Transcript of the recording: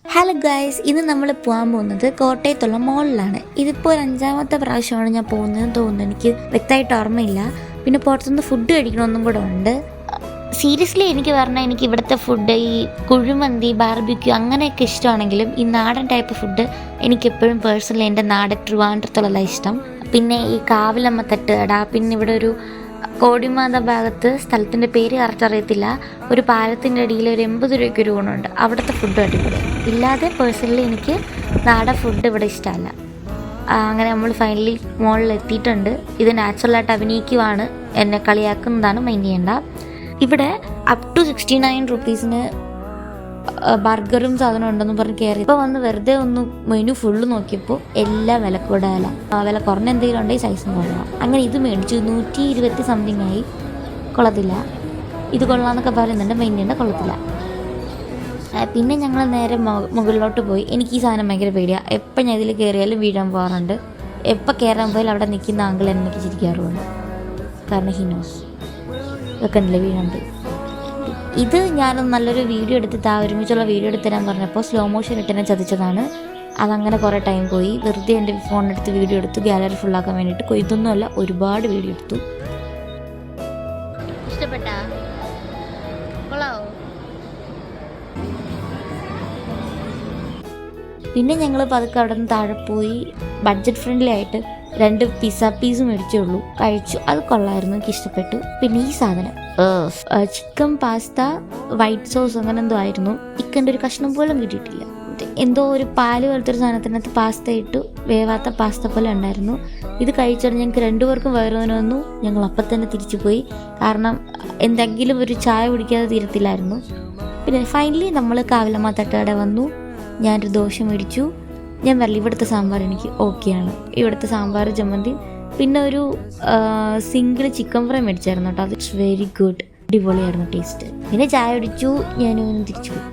Hello guys, ഇന്ന് നമ്മൾ പോകാൻ പോകുന്നത് കോട്ടയത്തുള്ള മോളിലാണ്. ഇതിപ്പോൾ ഒരു 5ാമത്തെ പ്രാവശ്യമാണ് ഞാൻ പോകുന്നതെന്ന് തോന്നുന്നു. എനിക്ക് വ്യക്തമായിട്ട് ഓർമ്മയില്ല. പിന്നെ പുറത്തുനിന്ന് ഫുഡ് കഴിക്കണമെന്നും കൂടെ ഉണ്ട്. സീരിയസ്ലി എനിക്ക് പറഞ്ഞാൽ എനിക്ക് ഇവിടുത്തെ ഫുഡ്, ഈ കുഴിമന്തി, ബാർബിക്യൂ അങ്ങനെയൊക്കെ ഇഷ്ടമാണെങ്കിലും ഈ നാടൻ ടൈപ്പ് ഫുഡ് എനിക്കെപ്പോഴും പേഴ്സണലി എൻ്റെ നാട് ട്രിവാൻഡ്രത്തുള്ള ഇഷ്ടം. പിന്നെ ഈ കാവിലമ്മ തട്ടുകട, പിന്നെ ഇവിടെ ഒരു കോടിമാത ഭാഗത്ത്, സ്ഥലത്തിൻ്റെ പേര് കറക്റ്റ് അറിയത്തില്ല, ഒരു പാലത്തിൻ്റെ അടിയിൽ ഒരു 80 രൂപയ്ക്ക് ഒരു ഊണുണ്ട്. അവിടുത്തെ ഫുഡ് അടിപൊളി. ഇല്ലാതെ പേഴ്സണലി എനിക്ക് നാടൻ ഫുഡ് ഇവിടെ ഇഷ്ടമല്ല. അങ്ങനെ നമ്മൾ ഫൈനലി മോളിൽ എത്തിയിട്ടുണ്ട്. ഇത് നാച്ചുറലായിട്ട് അഭിനയിക്കുവാണ്, എന്നെ കളിയാക്കുന്നതാണ്, മൈൻഡ് ചെയ്യേണ്ട. ഇവിടെ അപ് ടു 69 റുപ്പീസിന് ബർഗറും സാധനം ഉണ്ടെന്ന് പറഞ്ഞ് കയറി. ഇപ്പോൾ വന്ന് വെറുതെ ഒന്ന് മെനു ഫുള്ള് നോക്കിയപ്പോൾ എല്ലാം വില കൂടുതല. വില കുറഞ്ഞ എന്തെങ്കിലും ഉണ്ടെങ്കിൽ സൈസും കൊള്ളാം. അങ്ങനെ ഇത് മേടിച്ചു. 120 സംതിങ് ആയി. കൊള്ളത്തില്ല. ഇത് കൊള്ളാമെന്നൊക്കെ പറയുന്നുണ്ട്, മെയിൻ്റെ കൊള്ളത്തില്ല. പിന്നെ ഞങ്ങൾ നേരെ മുകളിലോട്ട് പോയി. എനിക്ക് ഈ സാധനം ഭയങ്കര പേടിയാണ്. എപ്പോൾ ഞാൻ ഇതിൽ കയറിയാലും വീഴാൻ പോകാറുണ്ട്. എപ്പോൾ കയറാൻ പോയാലും അവിടെ നിൽക്കുന്ന ആങ്കിൾ എന്നൊക്കെ ചിരിക്കാറുണ്ട്. കാരണം ഹിനോസ് ഇതൊക്കെ ഉണ്ടല്ലേ വീഴുണ്ട്. ഇത് ഞാനൊന്ന് നല്ലൊരു വീഡിയോ എടുത്തിട്ട് ഒരുമിച്ചുള്ള വീഡിയോ എടുത്ത് തരാൻ പറഞ്ഞപ്പോൾ സ്ലോ മോഷൻ ഇട്ടെന്നെ ചതിച്ചതാണ്. അതങ്ങനെ കുറേ ടൈം പോയി. വെറുതെ എൻ്റെ ഫോണെടുത്ത് വീഡിയോ എടുത്തു, ഗാലറി ഫുള്ളാക്കാൻ വേണ്ടിയിട്ട്. ഇതൊന്നുമല്ല, ഒരുപാട് വീഡിയോ എടുത്തു. ഇഷ്ടപ്പെട്ടാ? കൊള്ളാവോ? പിന്നെ ഞങ്ങൾ പതുക്കെ അവിടെ നിന്ന് താഴെ പോയി ബഡ്ജറ്റ് ഫ്രണ്ട്ലി ആയിട്ട് 2 പിസ്സ പീസ് മേടിച്ചുള്ളൂ. കഴിച്ചു. അത് കൊള്ളായിരുന്നു, എനിക്ക് ഇഷ്ടപ്പെട്ടു. പിന്നെ ഈ സാധനം ചിക്കൻ പാസ്ത വൈറ്റ് സോസ് അങ്ങനെ എന്തോ ആയിരുന്നു. ചിക്കൻ്റെ ഒരു കഷ്ണം പോലും കിട്ടിയിട്ടില്ല. എന്തോ ഒരു പാല് പോലത്തെ ഒരു സാധനത്തിനകത്ത് പാസ്ത ഇട്ടു, വേവാത്ത പാസ്ത പോലെ ഉണ്ടായിരുന്നു. ഇത് കഴിച്ചാൽ ഞങ്ങൾക്ക് 2 പേർക്കും വയറുവേദന വന്നു. ഞങ്ങൾ അപ്പം തന്നെ തിരിച്ചു പോയി. കാരണം എന്തെങ്കിലും ഒരു ചായ കുടിക്കാതെ തീരത്തില്ലായിരുന്നു. പിന്നെ ഫൈനലി നമ്മൾ കാവിലമ്മ തട്ടുകട വന്നു. ഞാനൊരു ദോശ മേടിച്ചു. ഞാൻ പറയില്ല, ഇവിടുത്തെ സാമ്പാർ എനിക്ക് ഓക്കെയാണ്. ഇവിടുത്തെ സാമ്പാർ, ചമ്മന്തി, പിന്നെ ഒരു സിംഗിൾ ചിക്കൻ ഫ്രൈ മേടിച്ചായിരുന്നു കേട്ടോ. അത് ഇറ്റ്സ് വെരി ഗുഡ്, അടിപൊളിയായിരുന്നു ടേസ്റ്റ്. പിന്നെ ചായ കുടിച്ചു. ഞാനും തിരിച്ചു പോയി.